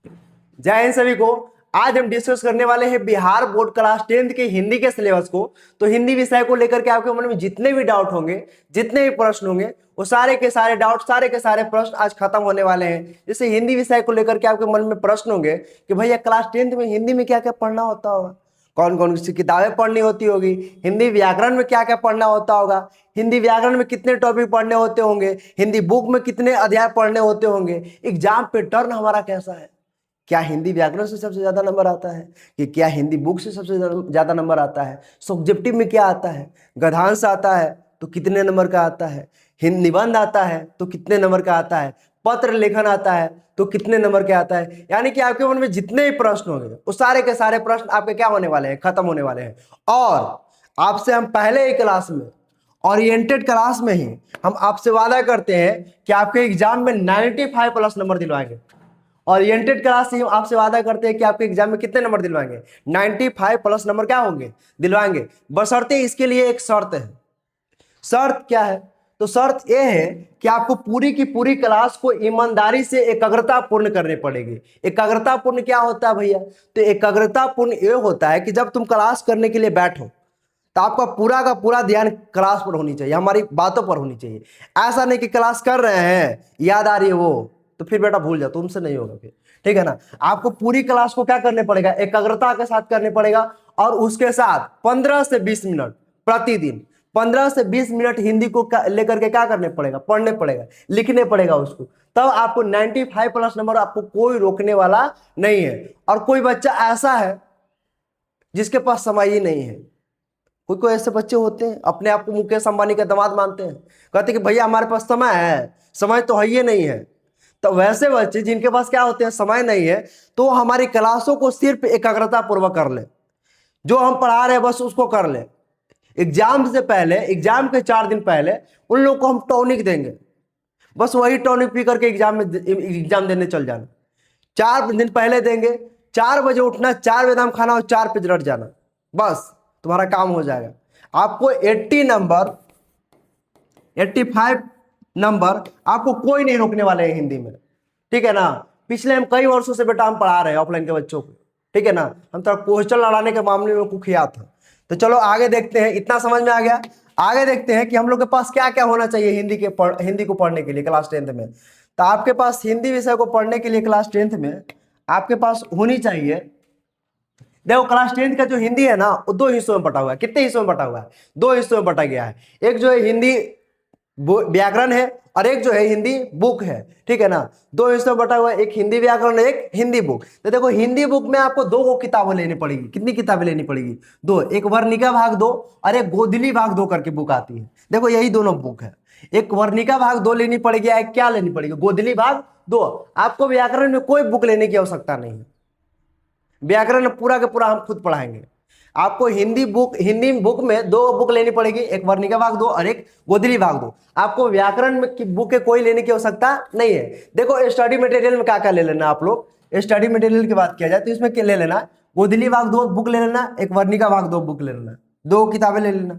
जय हिंद सभी को। आज हम डिस्कस करने वाले हैं बिहार बोर्ड क्लास 10th के हिंदी के सिलेबस को। तो हिंदी विषय को लेकर के आपके मन में जितने भी डाउट होंगे, जितने भी प्रश्न होंगे, वो सारे के सारे डाउट, सारे के सारे प्रश्न आज खत्म होने वाले हैं। जैसे हिंदी विषय को लेकर के आपके मन में प्रश्न होंगे कि भैया क्लास 10th में हिंदी में क्या क्या पढ़ना होता होगा, कौन कौन सी किताबें पढ़नी होती होगी, हिंदी व्याकरण में क्या क्या पढ़ना होता होगा, हिंदी व्याकरण में कितने टॉपिक पढ़ने होते होंगे, हिंदी बुक में कितने अध्याय पढ़ने होते होंगे, एग्जाम पे टर्न हमारा कैसा है, क्या हिंदी व्याकरण से सबसे ज्यादा नंबर आता है, कि क्या हिंदी बुक से सबसे ज्यादा नंबर आता है, सब्जेक्टिव में क्या आता है, गद्यांश आता है तो कितने नंबर का आता है, हिंद निबंध आता है तो कितने नंबर का आता है, पत्र लेखन आता है तो कितने नंबर का आता है। यानी कि आपके मन में जितने भी प्रश्न होंगे वो सारे के सारे प्रश्न आपके क्या होने वाले हैं, खत्म होने वाले हैं। और आपसे हम पहले ही क्लास में, ओरिएंटेड क्लास में ही हम आपसे वादा करते हैं कि आपके एग्जाम में 95 प्लस नंबर दिलवाएंगे। ओरिएंटेड क्लास से हम आपसे वादा करते हैं कि आपके एग्जाम में कितने नंबर दिलवाएंगे, 95 प्लस नंबर क्या होंगे, दिलवाएंगे। बशर्ते इसके लिए एक शर्त है। शर्त क्या है? तो शर्त यह है कि आपको पूरी की पूरी क्लास को ईमानदारी से एकाग्रता पूर्ण करनी पड़ेगी। एकाग्रता पूर्ण क्या होता है भैया? तो एकाग्रता पूर्ण यह होता है कि जब तुम क्लास करने के लिए बैठो तो आपका पूरा का पूरा ध्यान क्लास पर होनी चाहिए, हमारी बातों पर होनी चाहिए। ऐसा नहीं कि क्लास कर रहे हैं, याद आ रही है वो, तो फिर बेटा भूल जाओ, तुमसे नहीं होगा फिर, ठीक है ना। आपको पूरी क्लास को क्या करने पड़ेगा, एकाग्रता के साथ करने पड़ेगा। और उसके साथ 15 से 20 मिनट प्रतिदिन, 15 से 20 मिनट हिंदी को लेकर के क्या करने पड़ेगा, पढ़ने पड़ेगा, लिखने पड़ेगा उसको। तब आपको 95 प्लस नंबर, आपको कोई रोकने वाला नहीं है। और कोई बच्चा ऐसा है जिसके पास समय ही नहीं है, कोई कोई ऐसे बच्चे होते हैं अपने आप को मुकेश अंबानी का दामाद मानते हैं, कहते हैं कि भैया हमारे पास समय है, समय तो है ही नहीं है। तो वैसे बच्चे जिनके पास क्या होते हैं, समय नहीं है, तो हमारी क्लासों को सिर्फ एकाग्रता पूर्वक कर ले, जो हम पढ़ा रहे हैं बस उसको कर ले। एग्जाम से पहले, एग्जाम के 4 दिन पहले उन लोगों को हम टॉनिक देंगे, बस वही टॉनिक पी करके एग्जाम देने चल जाना। 4 दिन पहले देंगे, 4 बजे उठना, 4 बादाम खाना और 4 पे रट जाना, बस तुम्हारा काम हो जाएगा। आपको 80 नंबर, 85 नंबर आपको कोई नहीं रोकने वाले हैं हिंदी में, ठीक है ना। पिछले हम कई वर्षों से बेटा हम पढ़ा रहे हैं ऑफलाइन के बच्चों को, ठीक है ना। हम थोड़ा क्वेश्चन लड़ाने के मामले में कुख्यात था। तो चलो आगे देखते हैं, इतना समझ में आ गया। आगे देखते हैं कि हम लोग के पास क्या क्या होना चाहिए हिंदी को पढ़ने के लिए क्लास 10th में। तो आपके पास हिंदी विषय को पढ़ने के लिए क्लास 10th में आपके पास होनी चाहिए, देखो क्लास 10th का जो हिंदी है ना वो 2 हिस्सों में बटा हुआ है। कितने हिस्सों में बटा हुआ है? 2 हिस्सों में बटा गया है। एक जो है हिंदी व्याकरण है और एक जो है हिंदी बुक है, ठीक है ना। 2 हिस्सों में बटा हुआ है, एक हिंदी व्याकरण, एक हिंदी बुक। तो देखो हिंदी बुक में आपको 2 किताबें लेनी पड़ेगी। कितनी किताबें लेनी पड़ेगी? 2। एक वर्णिका भाग 2 और एक गोदली भाग 2 करके बुक आती है। देखो यही दोनों बुक है, एक वर्णिका भाग 2 लेनी पड़ेगी, एक क्या लेनी पड़ेगी, गोदली भाग 2। आपको व्याकरण में कोई बुक लेने की आवश्यकता नहीं है, व्याकरण पूरा का पूरा हम खुद पढ़ाएंगे। आपको हिंदी बुक में 2 बुक लेनी पड़ेगी, एक वर्णिका भाग 2 और एक गोदली भाग 2। आपको व्याकरण में की बुक के कोई लेने की आवश्यकता नहीं है। देखो स्टडी मटेरियल में क्या क्या ले लेना, आप लोग स्टडी मटेरियल की बात किया जाए तो इसमें क्या ले लेना, गोदली भाग 2 बुक ले लेना, एक वर्णिका भाग 2 बुक ले लेना, 2 किताबें ले लेना।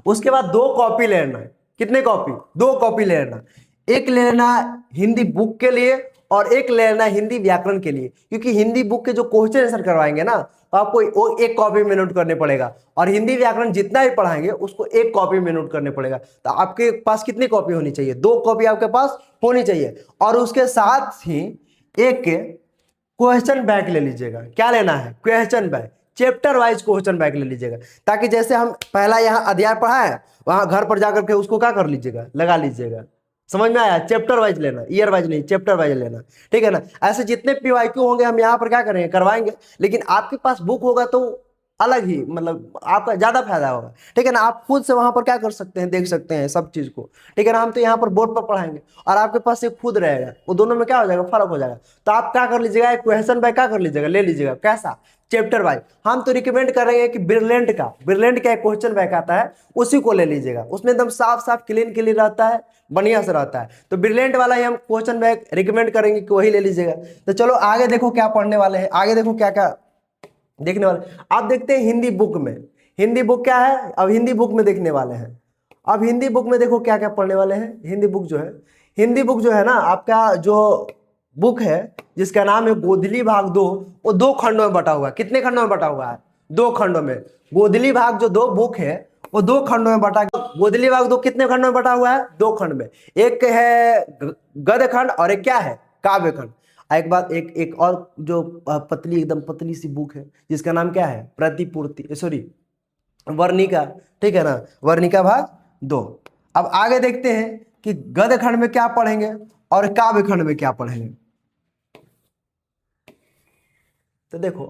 उसके बाद 2 कॉपी ले लेना। कितने कॉपी? 2 कॉपी ले लेना। एक ले लेना हिंदी बुक के लिए और एक ले लेना हिंदी व्याकरण के लिए, क्योंकि हिंदी बुक के जो क्वेश्चन आंसर करवाएंगे ना तो आपको वो 1 कॉपी में नोट करने पड़ेगा, और हिंदी व्याकरण जितना भी पढ़ाएंगे उसको 1 कॉपी में नोट करने पड़ेगा। तो आपके पास कितनी कॉपी होनी चाहिए? 2 कॉपी आपके पास होनी चाहिए। और उसके साथ ही एक क्वेश्चन बैंक ले लीजिएगा। क्या लेना है? Question bank, chapter wise question bank ले लीजिएगा, ताकि जैसे हम पहला यहाँ अध्याय पढ़ा है वहां घर पर जाकर के उसको क्या कर लीजिएगा, लगा लीजिएगा। समझ में आया? चैप्टर वाइज लेना, ईयर वाइज नहीं, चैप्टर वाइज लेना, ठीक है ना। ऐसे जितने पीवाईक्यू होंगे हम यहाँ पर क्या करेंगे, करवाएंगे। लेकिन आपके पास बुक होगा तो अलग ही, मतलब आपका ज्यादा फायदा होगा, ठीक है ना। आप खुद से वहां पर क्या कर सकते हैं, देख सकते हैं सब चीज को, ठीक है ना। हम तो यहाँ पर बोर्ड पर पढ़ाएंगे और आपके पास एक खुद रहेगा, वो दोनों में क्या हो जाएगा, फर्क हो जाएगा। तो आप क्या कर लीजिएगा, एक क्वेश्चन बैंक क्या कर लीजिएगा, ले लीजिएगा। कैसा? Chapter wise. हम तो रिकमेंड करेंगे कि ब्रिलियंट का एक क्वेश्चन बैंक आता है, उसी को ले लीजिएगा। उसमें एकदम साफ साफ क्लीन क्लीन रहता है, बढ़िया से रहता है। तो ब्रिलियंट वाला ही हम क्वेश्चन बैंक रिकमेंड करेंगे कि वही ले लीजिएगा। तो चलो आगे देखो क्या पढ़ने वाले हैं, आगे देखो क्या क्या देखने वाले। आप देखते हैं हिंदी बुक में, हिंदी बुक क्या है, अब हिंदी बुक में देखने वाले हैं। अब हिंदी बुक में देखो क्या क्या पढ़ने वाले हैं। हिंदी बुक जो है, हिंदी बुक जो है ना आपका, जो बुक है जिसका नाम है गोधली भाग 2, वो 2 खंडों में बटा हुआ है। कितने खंडों में बटा हुआ है? 2 खंडों में। गोधली भाग जो 2 बुक है वो 2 खंडों में बटा। गोधली भाग 2 कितने खंडों में बटा हुआ है? 2 खंड में। एक है गद्य खंड और एक क्या है? काव्य खंड। एक बात, एक और जो पतली, एकदम पतली सी बुक है जिसका नाम क्या है? प्रतिपूर्ति, सॉरी वर्णिका, ठीक है ना, वर्णिका भाग 2। अब आगे देखते हैं कि गद्य खंड में क्या पढ़ेंगे और काव्य खंड में क्या पढ़ेंगे। तो देखो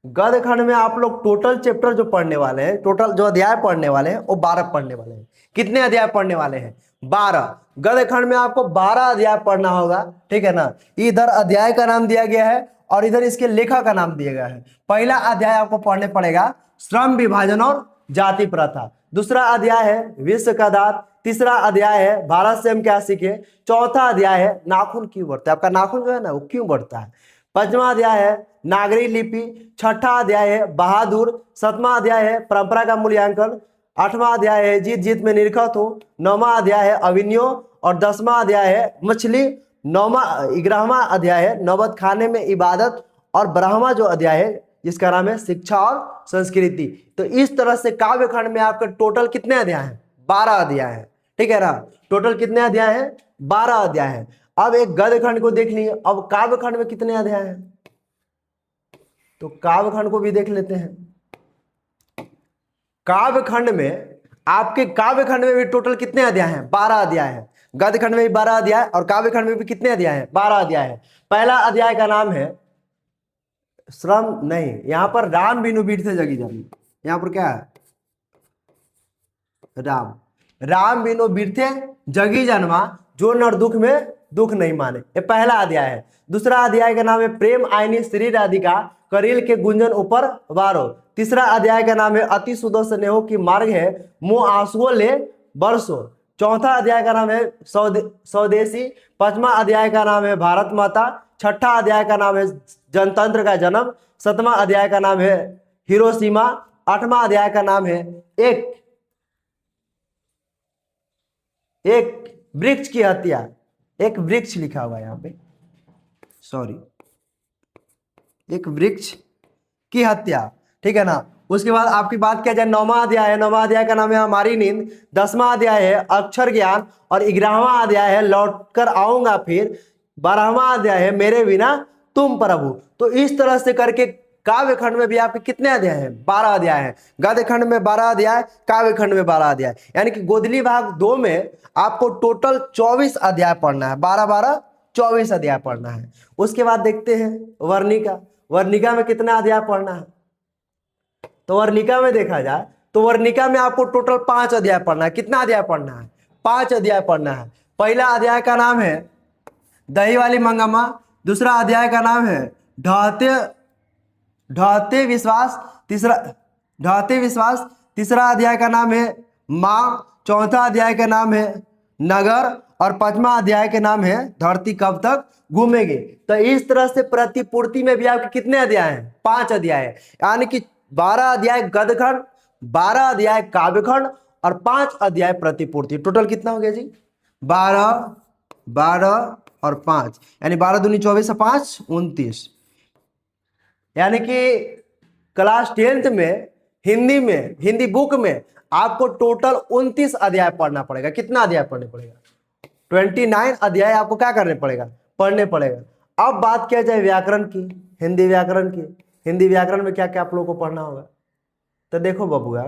गद्य खंड में आप लोग टोटल चैप्टर जो पढ़ने वाले हैं, टोटल जो अध्याय पढ़ने वाले हैं वो 12 पढ़ने वाले हैं। कितने अध्याय पढ़ने वाले हैं? 12। गद्य खंड में आपको 12 अध्याय पढ़ना होगा, ठीक है ना। इधर अध्याय का नाम दिया गया है और इधर इसके लेखक का नाम दिया गया है। पहला अध्याय आपको पढ़ने पड़ेगा श्रम विभाजन और जाति प्रथा। दूसरा अध्याय है विश्व का दांत। तीसरा अध्याय है भारत से हम क्या सीखे। चौथा अध्याय है नाखून क्यों बढ़ता है, आपका नाखून जो है ना वो क्यों बढ़ता है। पांचवा अध्याय है नागरी लिपि। छठा अध्याय है बहादुर। सातवां अध्याय है परंपरा का मूल्यांकन। आठवां अध्याय है जीत जीत में निरखत हो। नौवां अध्याय है अभिनयो और 10वां अध्याय है मछली। 11वां अध्याय है नौबत खाने में इबादत और 12वां जो अध्याय है जिसका नाम है शिक्षा और संस्कृति। तो इस तरह से काव्य खंड में आपका टोटल कितने अध्याय हैं? 12 अध्याय है, ठीक है ना। टोटल कितने अध्याय हैं? 12 अध्याय है। अब एक गद्य खंड को देख लिए, अब काव्य खंड में कितने अध्याय हैं? तो काव्य खंड को भी देख लेते हैं। काव्य खंड में आपके काव्य खंड में भी टोटल कितने अध्याय हैं? 12 अध्याय है। गद्य खंड में भी 12 अध्याय और काव्य खंड में भी कितने अध्याय हैं? 12 अध्याय है। पहला अध्याय का नाम है श्रम, नहीं, यहां पर राम बिनु बीर से जगी जानी, यहां पर क्या है? राम बिनु बीर थे जगी जन्मा, जो नर दुख में दुख नहीं माने। ये पहला अध्याय है। दूसरा अध्याय का नाम है प्रेम आईनी श्री राधिका, करील के गुंजन ऊपर वारो। तीसरा अध्याय का नाम है अति सुदो स्नेहो की मार्ग है, मुंह आंसुओं ले बरसो। चौथा अध्याय का नाम है स्वदेशी। पांचवा अध्याय का नाम है भारत माता। छठा अध्याय का नाम है जनतंत्र का जन्म। सातवां अध्याय का नाम है हिरोशिमा। आठवां अध्याय का नाम है एक वृक्ष की हत्या। एक वृक्ष लिखा हुआ है यहाँ पे, सॉरी, एक वृक्ष की हत्या, ठीक है ना। उसके बाद आपकी बात किया जाए 9वां अध्याय है। 9वां अध्याय का नाम है हमारी नींद। 10वां अध्याय है अक्षर ज्ञान और 11वां अध्याय है लौट कर आऊंगा फिर। 12वां अध्याय है मेरे बिना तुम प्रभु। तो इस तरह से करके काव्य खंड में भी आपके कितने अध्याय हैं? 12 अध्याय हैं। गद्य खंड में 12 अध्याय, काव्य खंड में 12 अध्याय, यानी कि गोधली भाग 2 में आपको टोटल 24 अध्याय पढ़ना है। 12-12 24 अध्याय पढ़ना है। उसके बाद देखते हैं वर्णिका। वर्णिका में कितना अध्याय पढ़ना है? तो वर्णिका में देखा जाए तो वर्णिका में आपको टोटल 5 अध्याय पढ़ना है। कितना अध्याय पढ़ना है? 5 अध्याय पढ़ना है। पहला अध्याय का नाम है दही वाली मंगम्मा। दूसरा अध्याय का नाम है ढहते विश्वास। तीसरा अध्याय का नाम है माँ। चौथा अध्याय का नाम है नगर और 5वां अध्याय के नाम है धरती कब तक घूमेगी। तो इस तरह से प्रतिपूर्ति में भी आपके कितने अध्याय हैं? 5 अध्याय है, यानी कि 12 अध्याय गद्य खंड, 12 अध्याय काव्य खंड और 5 अध्याय प्रतिपूर्ति। टोटल कितना हो गया जी? 12, 12 और 5, यानी 12 दूनी 24 और 5 29। यानी कि क्लास 10th में हिंदी बुक में आपको टोटल 29 अध्याय पढ़ना पड़ेगा। कितना अध्याय पढ़ने पड़ेगा? 29 अध्याय आपको क्या करने पड़ेगा? पढ़ने पड़ेगा। अब बात किया जाए व्याकरण की, हिंदी व्याकरण की। हिंदी व्याकरण में क्या क्या आप लोगों को पढ़ना होगा? तो देखो बबुआ,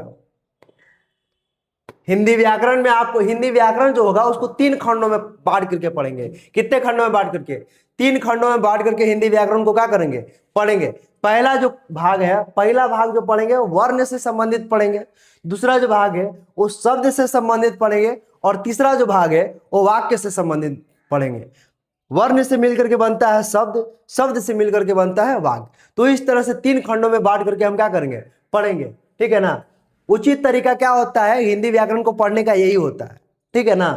हिंदी व्याकरण में आपको हिंदी व्याकरण जो होगा उसको 3 खंडों में बांट करके पढ़ेंगे। कितने खंडों में बांट करके? 3 खंडों में बांट करके हिंदी व्याकरण को क्या करेंगे? पढ़ेंगे। पहला जो भाग है, पहला भाग जो पढ़ेंगे वो वर्ण से संबंधित पढ़ेंगे। दूसरा जो भाग है वो शब्द से संबंधित पढ़ेंगे और तीसरा जो भाग है वो वाक्य से संबंधित पढ़ेंगे। वर्ण से मिलकर के बनता है शब्द, शब्द से मिलकर के बनता है वाक्य। तो इस तरह से 3 खंडों में बांट करके हम क्या करेंगे? पढ़ेंगे, ठीक है ना। उचित तरीका क्या होता है हिंदी व्याकरण को पढ़ने का? यही होता है, ठीक है ना।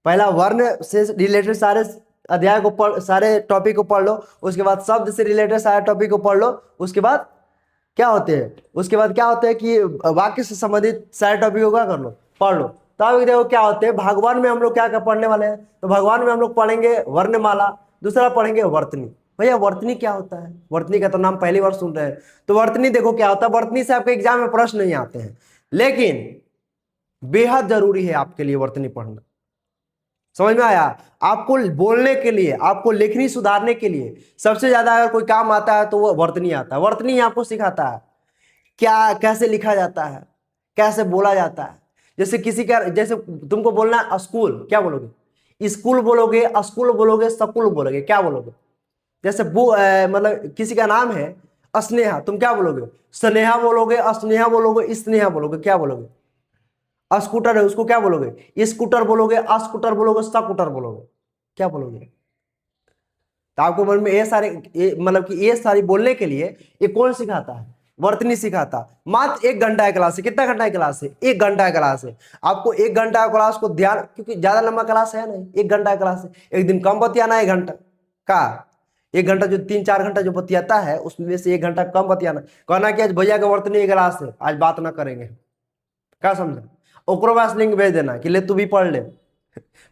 पहला वर्ण से रिलेटेड सारे अध्याय को पढ़, सारे टॉपिक को पढ़ लो। उसके बाद शब्द से रिलेटेड सारे टॉपिक को पढ़ लो। उसके बाद क्या होते हैं कि वाक्य से संबंधित सारे टॉपिक को क्या कर लो? पढ़ लो। तो अब देखो क्या होते हैं, भगवान में हम लोग क्या क्या पढ़ने वाले हैं? तो भगवान में हम लोग पढ़ेंगे वर्णमाला, दूसरा पढ़ेंगे वर्तनी। भैया वर्तनी क्या होता है? वर्तनी का तो नाम पहली बार सुन रहे हैं। तो वर्तनी देखो क्या होता है, वर्तनी से आपके एग्जाम में प्रश्न नहीं आते हैं, लेकिन बेहद जरूरी है आपके लिए वर्तनी पढ़ना। समझ में आया? आपको बोलने के लिए, आपको लेखनी सुधारने के लिए सबसे ज्यादा अगर कोई काम आता है तो वो वर्तनी आता है। वर्तनी आपको सिखाता है क्या, कैसे लिखा जाता है, कैसे बोला जाता है। जैसे किसी का, जैसे तुमको बोलना है स्कूल, क्या बोलोगे? स्कूल बोलोगे, स्कूल बोलोगे, स्कूल बोलोगे, क्या बोलोगे? जैसे मतलब किसी का नाम है स्नेहा, तुम क्या बोलोगे? स्नेहा बोलोगे, स्नेहा बोलोगे, स्नेहा बोलोगे, क्या बोलोगे? स्कूटर है उसको क्या बोलोगे? स्कूटर बोलोगे, स्कूटर बोलोगे, स्कूटर बोलोगे, क्या बोलोगे? तो आपको मन में मतलब कि ये सारी बोलने के लिए ये कौन सिखाता है? वर्तनी सिखाता। मात्र 1 घंटा है क्लास है। कितना घंटा है क्लास है? 1 घंटा है क्लास है। आपको 1 घंटा है क्लास को ध्यान, क्योंकि ज्यादा लंबा क्लास है नहीं, 1 घंटा है क्लास है। एक दिन कम बतियाना है 1 घंटा का, 1 घंटा जो 3-4 घंटा जो बतियाता है उसमें से 1 घंटा कम बतियाना। कहना कि आज भैया का वर्तनी क्लास है, आज बात ना करेंगे, क्या समझा? ओकरो पास लिंक भेज देना कि ले तू भी पढ़ ले,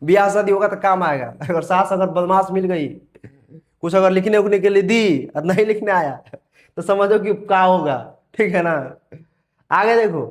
ब्याह शादी होगा तो काम आएगा। अगर सास अगर बदमाश मिल गई, कुछ अगर लिखने उखने के लिए दी और नहीं लिखने आया तो समझो कि क्या होगा, ठीक है ना? आगे देखो,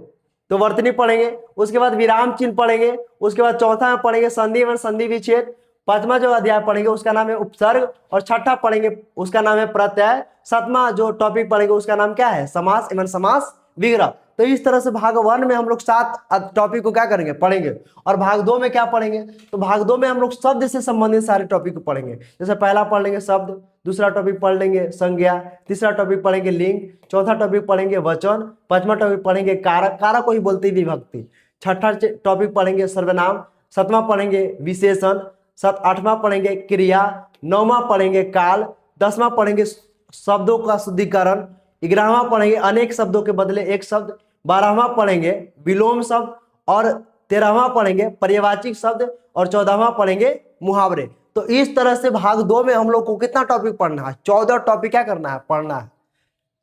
तो वर्तनी पढ़ेंगे, उसके बाद विराम चिन्ह पढ़ेंगे, उसके बाद चौथा में पढ़ेंगे संधि एवं संधि विच्छेद, पांचवा जो अध्याय पढ़ेंगे उसका नाम है उपसर्ग, और छठा पढ़ेंगे उसका नाम है प्रत्यय, सातवां जो टॉपिक पढ़ेंगे उसका नाम क्या है? समास एवं समास विग्रह। तो इस तरह से भाग 1 में हम लोग 7 टॉपिक को क्या करेंगे? पढ़ेंगे। और भाग 2 में क्या पढ़ेंगे? तो भाग 2 में हम लोग शब्द से संबंधित सारे टॉपिक को पढ़ेंगे। जैसे पहला पढ़ लेंगे शब्द, दूसरा टॉपिक पढ़ लेंगे संज्ञा, तीसरा टॉपिक पढ़ेंगे लिंग, चौथा टॉपिक पढ़ेंगे वचन, पांचवा टॉपिक पढ़ेंगे कारक, कारक को ही बोलते ही विभक्ति, छठा टॉपिक पढ़ेंगे सर्वनाम, सातवां पढ़ेंगे विशेषण, आठवां पढ़ेंगे क्रिया, नौवां पढ़ेंगे काल, 10वां पढ़ेंगे शब्दों का शुद्धिकरण, 11वां पढ़ेंगे अनेक शब्दों के बदले एक शब्द, 12वां पढ़ेंगे विलोम शब्द, और 13वां पढ़ेंगे पर्यायवाची शब्द, और 14वां पढ़ेंगे मुहावरे। तो इस तरह से भाग 2 में हम लोग को कितना टॉपिक पढ़ना है? 14 टॉपिक क्या करना है? पढ़ना है।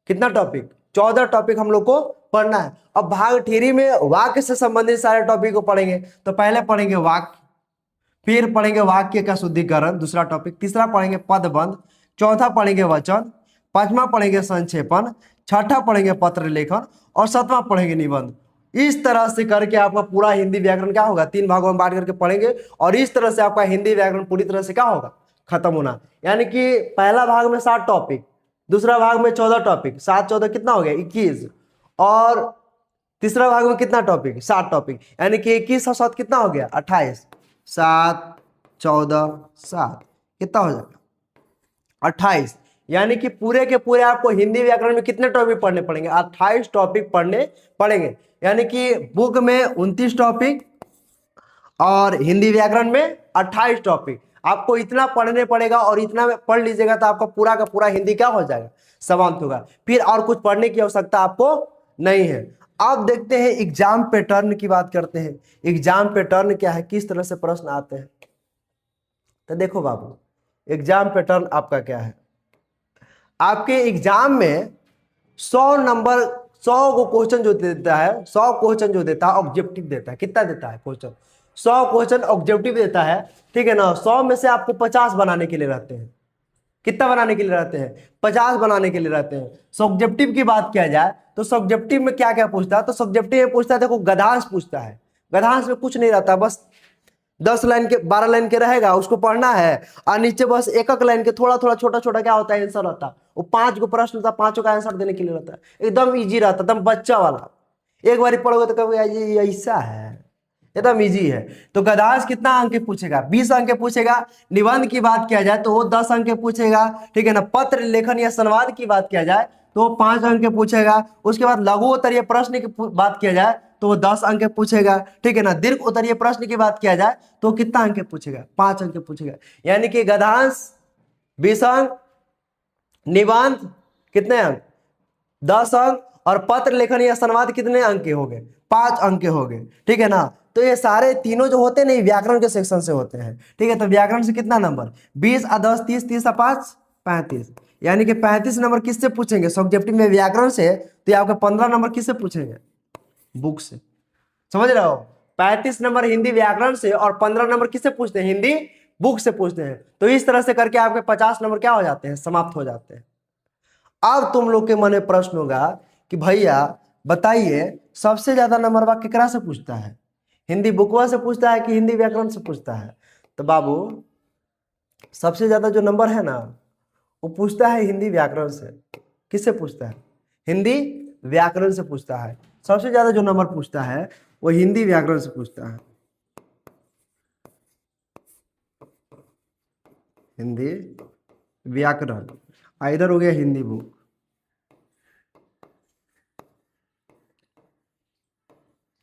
कितना टॉपिक? 14 टॉपिक हम लोग को पढ़ना है। अब भाग 3 में वाक्य से संबंधित सारे टॉपिक को पढ़ेंगे। तो पहले पढ़ेंगे वाक्य, फिर पढ़ेंगे वाक्य का शुद्धिकरण, दूसरा टॉपिक, तीसरा पढ़ेंगे पदबंध, चौथा पढ़ेंगे वचन, पांचवा पढ़ेंगे संक्षेपण, छठा पढ़ेंगे पत्र लेखन, और सातवां पढ़ेंगे निबंध। इस तरह से करके आपका पूरा हिंदी व्याकरण क्या होगा? 3 भागों में बांट करके पढ़ेंगे, और इस तरह से आपका हिंदी व्याकरण पूरी तरह से क्या होगा? खत्म होना। यानी कि पहला भाग में 7 टॉपिक, दूसरा भाग में 14 टॉपिक, 7-14 कितना हो गया? 21, और तीसरा भाग में कितना टॉपिक? 7 टॉपिक, यानी कि 21 और 7 कितना हो गया? 28, 7, 14, 7 कितना हो जाएगा? 28। यानी कि पूरे के पूरे आपको हिंदी व्याकरण में कितने टॉपिक पढ़ने पड़ेंगे? 28 टॉपिक पढ़ने पड़ेंगे। यानी कि बुक में 29 टॉपिक और हिंदी व्याकरण में 28 टॉपिक आपको इतना पढ़ने पड़ेगा, और इतना पढ़ लीजिएगा तो आपका पूरा का पूरा हिंदी क्या हो जाएगा? समाप्त होगा। फिर और कुछ पढ़ने की आवश्यकता आपको नहीं है। अब देखते हैं एग्जाम पैटर्न की बात करते हैं। एग्जाम पैटर्न क्या है, किस तरह से प्रश्न आते हैं? तो देखो बाबू, एग्जाम पैटर्न आपका क्या है? आपके एग्जाम में 100 नंबर, 100 को क्वेश्चन जो देता है, 100 क्वेश्चन जो देता है ऑब्जेक्टिव देता है। कितना देता है क्वेश्चन? 100 क्वेश्चन ऑब्जेक्टिव देता है, ठीक है ना? 100 में से आपको 50 बनाने के लिए रहते हैं। कितना बनाने के लिए रहते हैं? 50 बनाने के लिए रहते हैं। सब्जेक्टिव की बात किया जाए तो सब्जेक्टिव में क्या क्या पूछता है? तो सब्जेक्टिव में पूछता है, देखो गद्यांश पूछता है। गद्यांश में कुछ नहीं रहता, बस 10 लाइन के 12 लाइन के रहेगा, उसको पढ़ना है, और नीचे बस एक एक लाइन के थोड़ा थोड़ा छोटा छोटा क्या होता है? आंसर रहता है। वो 5 को प्रश्न होता है, 5 का आंसर देने के लिए रहता है। एकदम इजी रहता है, एकदम बच्चा वाला। एक बार पढ़ोगे तो कहोगे ये ऐसा है, एकदम इजी है। तो गद्यांश कितना अंक के पूछेगा? 20 अंक के पूछेगा। निबंध की बात किया जाए तो वो 10 अंक के पूछेगा, ठीक है ना? पत्र लेखन या संवाद की बात किया जाए तो वो 5 अंक के पूछेगा। उसके बाद लघु उत्तरीय प्रश्न की बात किया जाए तो वो 10 अंक के पूछेगा, ठीक है ना? दीर्घ उत्तरीय प्रश्न की बात किया जाए तो कितना अंक के पूछेगा? 5 अंक के पूछेगा। यानी कि गद्यांश 20 अंक, निबंध कितने अंक? 10 अंक, और पत्र लेखन या संवाद कितने अंक के हो गए? 5 अंक के हो गए, ठीक है ना? तो ये सारे तीनों जो होते हैं ना, व्याकरण के सेक्शन से होते हैं, ठीक है? तो व्याकरण से कितना नंबर? 20 और 10, 30, 30 और 5, 35। यानी कि 35 नंबर किससे पूछेंगे? सब्जेक्टिव में व्याकरण से। तो आपके 15 नंबर किससे पूछेंगे? बुक से। समझ रहे हो? 35 नंबर हिंदी व्याकरण से, और 15 नंबर किससे पूछते हैं? हिंदी बुक से पूछते हैं। तो इस तरह से करके आपके 50 नंबर क्या हो जाते हैं, समाप्त हो जाते हैं। अब तुम लोग के मन में प्रश्न होगा कि भैया बताइए सबसे ज्यादा नंबर वाक्य केकरा से पूछता है, हिंदी बुकवा से पूछता है कि हिंदी व्याकरण से पूछता है? तो बाबू सबसे ज्यादा जो नंबर है ना वो पूछता है हिंदी व्याकरण से। किससे पूछता है? हिंदी व्याकरण से पूछता है। सबसे ज्यादा जो नंबर पूछता है वो हिंदी व्याकरण से पूछता है। हिंदी व्याकरण, इधर हो गया हिंदी बुक।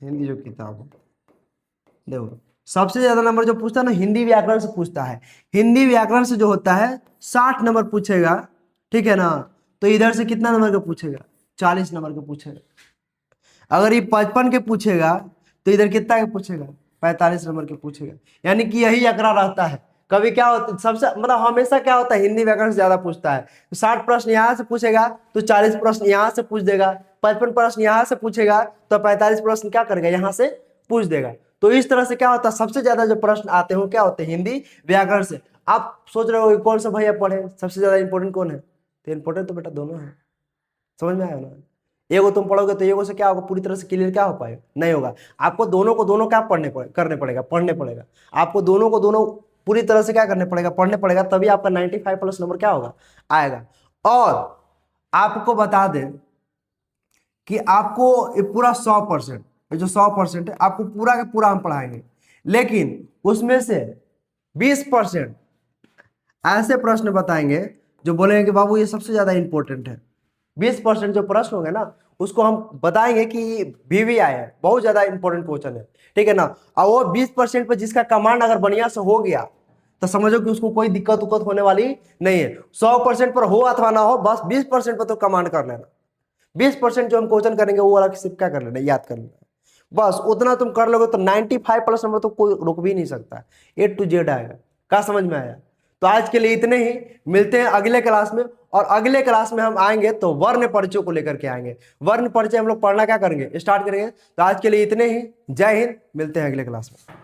हिंदी जो किताब है, देखो सबसे ज्यादा नंबर जो पूछता है ना हिंदी व्याकरण से पूछता है। हिंदी व्याकरण से जो होता है 60 नंबर पूछेगा, ठीक है ना? तो इधर से कितना नंबर का पूछेगा? 40 नंबर का पूछेगा। अगर ये 55 के पूछेगा तो इधर कितना के पूछेगा? 45 नंबर के पूछेगा। यानी कि यही आंकड़ा रहता है। कभी क्या होता है, सबसे मतलब हमेशा क्या होता है, हिंदी व्याकरण से ज्यादा पूछता है। तो 60 प्रश्न यहाँ से पूछेगा तो 40 प्रश्न यहाँ से पूछ देगा, 55 प्रश्न यहाँ से पूछेगा तो 45 प्रश्न क्या करेगा, यहाँ से पूछ देगा। तो इस तरह से क्या होता है, सबसे ज्यादा जो प्रश्न आते हो क्या होते हैं, हिंदी व्याकरण से। आप सोच रहे हो कौन सा भैया पढ़े, सबसे ज्यादा इंपॉर्टेंट कौन है? तो इंपॉर्टेंट तो बेटा दोनों है। समझ में आया ना? एगो तुम पढ़ोगे तो एगो से क्या होगा, पूरी तरह से क्लियर क्या हो पाएगा, नहीं होगा। आपको दोनों को दोनों क्या करने पड़ेगा, पढ़ने पड़ेगा। आपको दोनों को दोनों पूरी तरह से क्या करने पड़ेगा, पढ़ने पड़ेगा, तभी आपका 95 प्लस नंबर क्या होगा, आएगा। और आपको बता दें कि आपको ये पूरा 100%, ये जो 100% है आपको पूरा का पूरा हम पढ़ाएंगे, लेकिन उसमें से 20% ऐसे प्रश्न बताएंगे जो बोलेंगे कि बाबू ये सबसे ज्यादा इंपॉर्टेंट है। 20% जो प्रश्न होंगे ना उसको हम बताएंगे कि VVI है, बहुत ज्यादा इंपॉर्टेंट क्वेश्चन है, ठीक है ना? और वो 20% पे जिसका कमांड अगर बढ़िया से हो गया तो समझो कि उसको कोई दिक्कत उक्कत होने वाली नहीं है। 100% पर हो अथवा ना हो, बस 20% पर तो कमांड कर लेना। 20% जो हम क्वेश्चन करेंगे वो वाला सिर्फ क्या कर लेना, याद कर लेना। बस उतना तुम कर लोगे तो 95 प्लस नंबर तो कोई रुक भी नहीं सकता, A to Z आएगा। क्या समझ में आया? तो आज के लिए इतने ही, मिलते हैं अगले क्लास में। और अगले क्लास में हम आएंगे तो वर्ण परिचय को लेकर के आएंगे। वर्ण परिचय हम लोग पढ़ना क्या करेंगे, स्टार्ट करेंगे। तो आज के लिए इतने ही, जय हिंद, मिलते हैं अगले क्लास में।